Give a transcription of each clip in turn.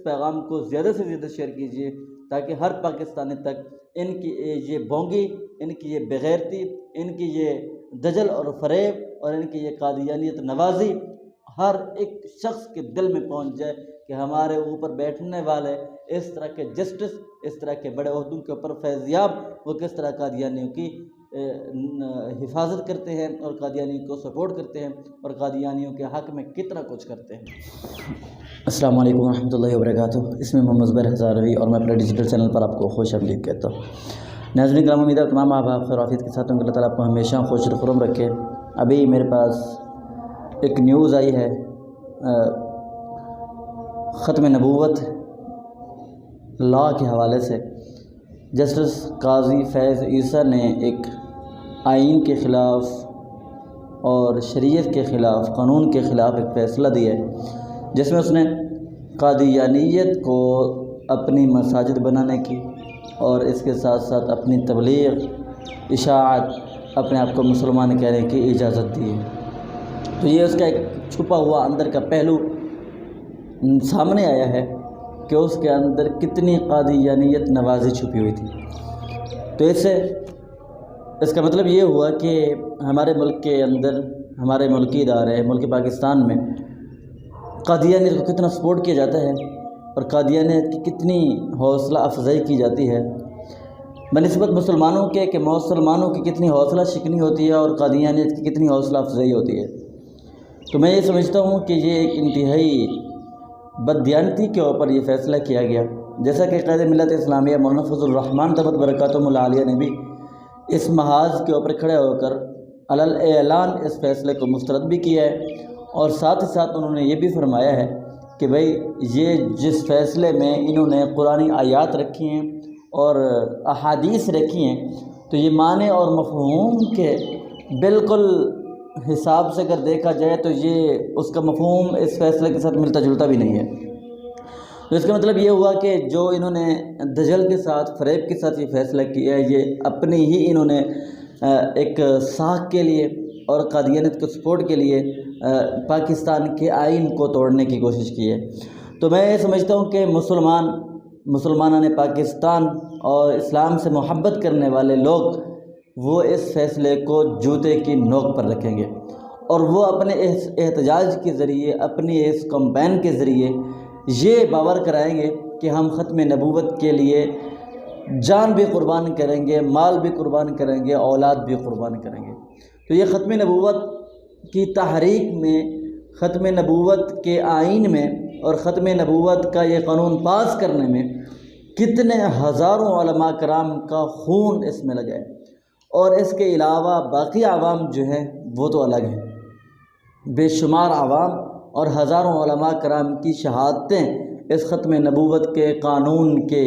پیغام کو زیادہ سے زیادہ شیئر کیجیے تاکہ ہر پاکستانی تک ان کی یہ بونگی، ان کی یہ بغیرتی، ان کی یہ دجل اور فریب اور ان کی یہ قادیانیت نوازی ہر ایک شخص کے دل میں پہنچ جائے کہ ہمارے اوپر بیٹھنے والے اس طرح کے جسٹس، اس طرح کے بڑے عہدوں کے اوپر فیضیاب، وہ کس طرح قادیانیوں کی حفاظت کرتے ہیں اور قادیانیوں کو سپورٹ کرتے ہیں اور قادیانیوں کے حق میں کتنا کچھ کرتے ہیں۔ السلام علیکم ورحمۃ اللہ وبرکاتہ۔ اس میں محمد زبیر ہزاروی اور میں اپنے ڈیجیٹل چینل پر آپ کو خوش آمدید کہتا ہوں۔ ناظرین کرام، امید ہے تمام احباب خیر وعافیت کے ساتھ ہوں کہ اللہ تعالیٰ آپ کو ہمیشہ خوش خرم رکھے۔ ابھی میرے پاس ایک نیوز آئی ہے ختم نبوت لا کے حوالے سے۔ جسٹس قاضی فیض عیسیٰ نے ایک آئین کے خلاف اور شریعت کے خلاف، قانون کے خلاف ایک فیصلہ دیا ہے، جس میں اس نے قادیانیت کو اپنی مساجد بنانے کی اور اس کے ساتھ ساتھ اپنی تبلیغ، اشاعت، اپنے آپ کو مسلمان کہنے کی اجازت دی ہے۔ تو یہ اس کا ایک چھپا ہوا اندر کا پہلو سامنے آیا ہے کہ اس کے اندر کتنی قادیانیت نوازی چھپی ہوئی تھی۔ تو اس کا مطلب یہ ہوا کہ ہمارے ملک کے اندر، ہمارے ملکی ادارے، ملک پاکستان میں قادیانیت کو کتنا سپورٹ کیا جاتا ہے اور قادیانیت کی کتنی حوصلہ افزائی کی جاتی ہے بنسبت مسلمانوں کے، کہ مسلمانوں کی کتنی حوصلہ شکنی ہوتی ہے اور قادیانیت کی کتنی حوصلہ افزائی ہوتی ہے۔ تو میں یہ سمجھتا ہوں کہ یہ ایک انتہائی بددیانتی کے اوپر یہ فیصلہ کیا گیا، جیسا کہ قائد ملت اسلامیہ مولانا فضل الرحمان دامت برکاتہم العالیہ نے بھی اس محاذ کے اوپر کھڑے ہو کر علل اعلان اس فیصلے کو مسترد بھی کیا ہے، اور ساتھ ہی ساتھ انہوں نے یہ بھی فرمایا ہے کہ بھئی یہ جس فیصلے میں انہوں نے قرآنی آیات رکھی ہیں اور احادیث رکھی ہیں، تو یہ معنی اور مفہوم کے بالکل حساب سے اگر دیکھا جائے تو یہ اس کا مفہوم اس فیصلے کے ساتھ ملتا جلتا بھی نہیں ہے۔ تو اس کا مطلب یہ ہوا کہ جو انہوں نے دجل کے ساتھ، فریب کے ساتھ یہ فیصلہ کیا ہے، یہ اپنی ہی انہوں نے ایک ساکھ کے لیے اور قادیانیت کو سپورٹ کے لیے پاکستان کے آئین کو توڑنے کی کوشش کی ہے۔ تو میں یہ سمجھتا ہوں کہ مسلمانان پاکستان اور اسلام سے محبت کرنے والے لوگ وہ اس فیصلے کو جوتے کی نوک پر رکھیں گے اور وہ اپنے اس احتجاج کے ذریعے، اپنی اس کمپین کے ذریعے یہ باور کرائیں گے کہ ہم ختم نبوت کے لیے جان بھی قربان کریں گے، مال بھی قربان کریں گے، اولاد بھی قربان کریں گے۔ تو یہ ختم نبوت کی تحریک میں، ختم نبوت کے آئین میں اور ختم نبوت کا یہ قانون پاس کرنے میں کتنے ہزاروں علماء کرام کا خون اس میں لگا ہے، اور اس کے علاوہ باقی عوام جو ہیں وہ تو الگ ہیں۔ بے شمار عوام اور ہزاروں علماء کرام کی شہادتیں اس ختم نبوت کے قانون کے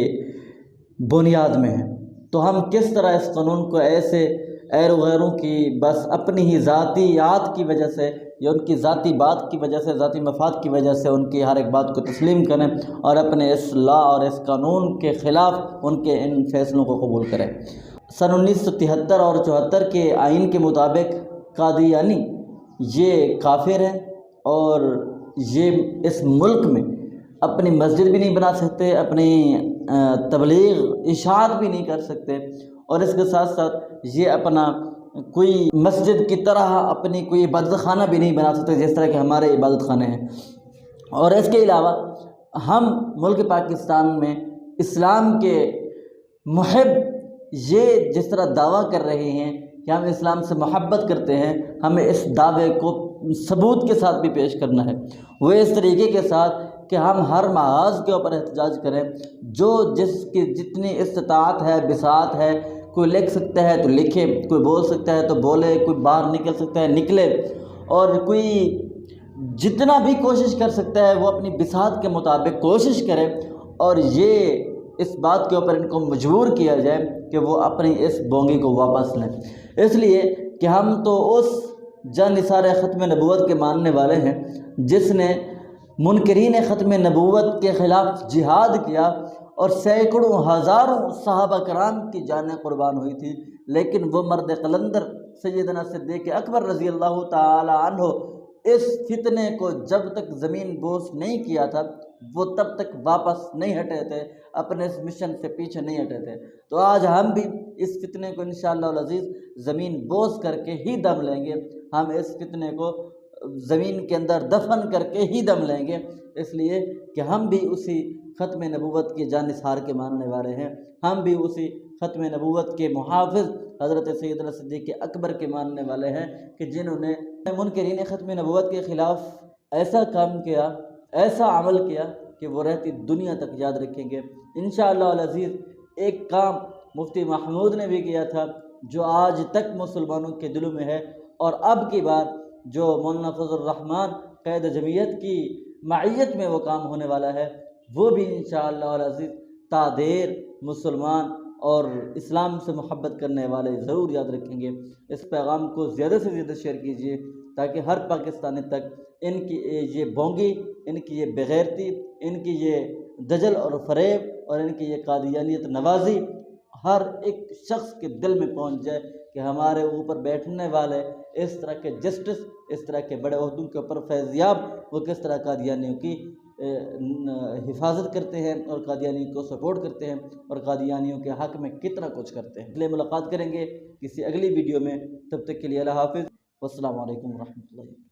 بنیاد میں ہیں۔ تو ہم کس طرح اس قانون کو ایسے غیر و غیروں کی بس اپنی ہی ذاتیات کی وجہ سے یا ان کی ذاتی بات کی وجہ سے، ذاتی مفاد کی وجہ سے ان کی ہر ایک بات کو تسلیم کریں اور اپنے اس لا اور اس قانون کے خلاف ان کے ان فیصلوں کو قبول کریں۔ سن 1973 اور 74 کے آئین کے مطابق قادیانی یہ کافر ہیں اور یہ اس ملک میں اپنی مسجد بھی نہیں بنا سکتے، اپنی تبلیغ اشاعت بھی نہیں کر سکتے، اور اس کے ساتھ ساتھ یہ اپنا کوئی مسجد کی طرح اپنی کوئی عبادت خانہ بھی نہیں بنا سکتے جس طرح کہ ہمارے عبادت خانے ہیں۔ اور اس کے علاوہ ہم ملک پاکستان میں اسلام کے محب یہ جس طرح دعویٰ کر رہے ہیں کہ ہم اسلام سے محبت کرتے ہیں، ہمیں اس دعوے کو ثبوت کے ساتھ بھی پیش کرنا ہے، وہ اس طریقے کے ساتھ کہ ہم ہر محاذ کے اوپر احتجاج کریں، جو جس کی جتنی استطاعت ہے، بساعت ہے، کوئی لکھ سکتا ہے تو لکھے، کوئی بول سکتا ہے تو بولے، کوئی باہر نکل سکتا ہے نکلے، اور کوئی جتنا بھی کوشش کر سکتا ہے وہ اپنی بساعت کے مطابق کوشش کرے، اور یہ اس بات کے اوپر ان کو مجبور کیا جائے کہ وہ اپنی اس بونگی کو واپس لیں، اس لیے کہ ہم تو اس جانثار ختم نبوت کے ماننے والے ہیں جس نے منکرین ختم نبوت کے خلاف جہاد کیا اور سینکڑوں ہزاروں صحابہ کرام کی جانیں قربان ہوئی تھی، لیکن وہ مرد قلندر سیدنا صدیق اکبر رضی اللہ تعالی عنہ اس فتنے کو جب تک زمین بوس نہیں کیا تھا وہ تب تک واپس نہیں ہٹے تھے، اپنے اس مشن سے پیچھے نہیں ہٹے تھے۔ تو آج ہم بھی اس فتنے کو انشاءاللہ العزیز زمین بوس کر کے ہی دم لیں گے، ہم اس فتنے کو زمین کے اندر دفن کر کے ہی دم لیں گے، اس لیے کہ ہم بھی اسی ختم نبوت کے جانثار کے ماننے والے ہیں، ہم بھی اسی ختم نبوت کے محافظ حضرت سیدنا صدیق اکبر کے ماننے والے ہیں کہ جنہوں نے منکرین ختم نبوت کے خلاف ایسا کام کیا، ایسا عمل کیا کہ وہ رہتی دنیا تک یاد رکھیں گے۔ انشاءاللہ العزیز ایک کام مفتی محمود نے بھی کیا تھا جو آج تک مسلمانوں کے دلوں میں ہے، اور اب کی بار جو مولانا فضل الرحمان قائد جمعیت کی معیت میں وہ کام ہونے والا ہے، وہ بھی انشاءاللہ العزیز تا دیر مسلمان اور اسلام سے محبت کرنے والے ضرور یاد رکھیں گے۔ اس پیغام کو زیادہ سے زیادہ شیئر کیجیے تاکہ ہر پاکستانی تک ان کی یہ بونگی، ان کی یہ بغیرتی، ان کی یہ دجل اور فریب اور ان کی یہ قادیانیت نوازی ہر ایک شخص کے دل میں پہنچ جائے کہ ہمارے اوپر بیٹھنے والے اس طرح کے جسٹس، اس طرح کے بڑے عہدوں کے اوپر فیضیاب، وہ کس طرح قادیانیوں کی حفاظت کرتے ہیں اور قادیانیوں کو سپورٹ کرتے ہیں اور قادیانیوں کے حق میں کتنا کچھ کرتے ہیں۔ اس لیے ملاقات کریں گے کسی اگلی ویڈیو میں، تب تک کے لیے اللہ حافظ، والسلام علیکم ورحمۃ اللہ۔